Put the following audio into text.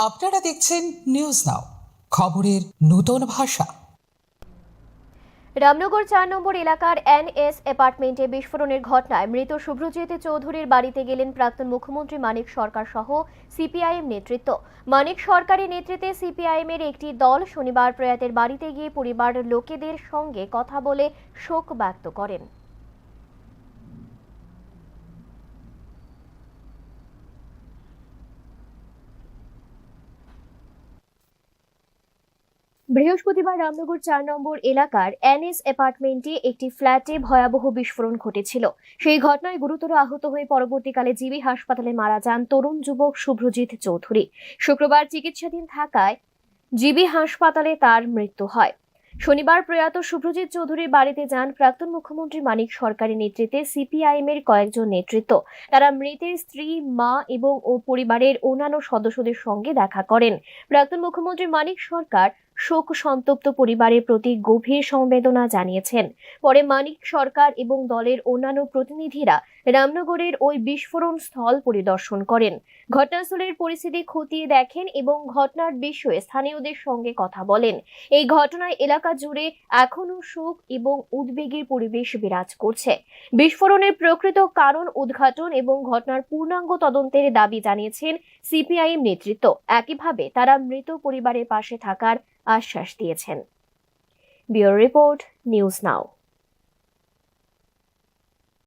আপনারা দেখছেন news now, খবরের নতুন ভাষা। রামনগর ৪ নম্বর এলাকার এনএস অ্যাপার্টমেন্টে বিস্ফোরণের ঘটনায় মৃত শুভ্রজিৎ চৌধুরীর বাড়িতে গেলেন প্রাক্তন মুখ্যমন্ত্রী মানিক সরকার সহ সিপিআইএম নেতৃত্ব। মানিক সরকারের নেতৃত্বে সিপিআইএম এর একটি দল শনিবার প্রয়াতের বাড়িতে গিয়ে পরিবারের লোকেদের সঙ্গে কথা বলে শোক ব্যক্ত করেন। বৃহস্পতিবার রামনগর ৪ নম্বর এলাকার এনএস অ্যাপার্টমেন্টে একটি ফ্ল্যাটে ভয়াবহ বিস্ফোরণ ঘটেছিল। সেই ঘটনায় গুরুতর আহত হয়ে পরবর্তীকালে জিবি হাসপাতালে মারা যান তরুণ যুবক শুভ্রজিৎ চৌধুরী। শুক্রবার চিকিৎসাধীন থাকায় জিবি হাসপাতালে তার মৃত্যু হয়। শনিবার প্রয়াত শুভ্রজিৎ চৌধুরীর বাড়িতে যান প্রাক্তন মুখ্যমন্ত্রী মানিক সরকারের নেতৃত্বে সিপিআইএম এর কয়েকজন নেতৃত্ব। তারা মৃতের স্ত্রী, মা এবং পরিবারের অন্যান্য সদস্যদের সঙ্গে দেখা করেন। প্রাক্তন মুখ্যমন্ত্রী মানিক সরকার শোক সন্তপ্ত পরিবারের প্রতি গভীর সমবেদনা জানিয়েছেন। পরে মানিক সরকার এবং দলের অন্যান্য প্রতিনিধিরা রামনগরের ওই বিস্ফোরণ স্থল পরিদর্শন করেন, ঘটনাস্থলের পরিস্থিতি খতিয়ে দেখেন এবং ঘটনার বিষয়ে স্থানীয়দের সঙ্গে কথা বলেন। এই ঘটনায় এলাকা জুড়ে এখনো শোক এবং উদ্বেগের পরিবেশ বিরাজ করছে। বিস্ফোরণের প্রকৃত কারণ উদ্ঘাটন এবং ঘটনার পূর্ণাঙ্গ তদন্তের দাবি জানিয়েছেন সিপিআইএম নেতৃত্ব। একইভাবে তারা মৃত পরিবারের পাশে থাকার আশ্বাস দিয়েছেন। Bureau report, news now.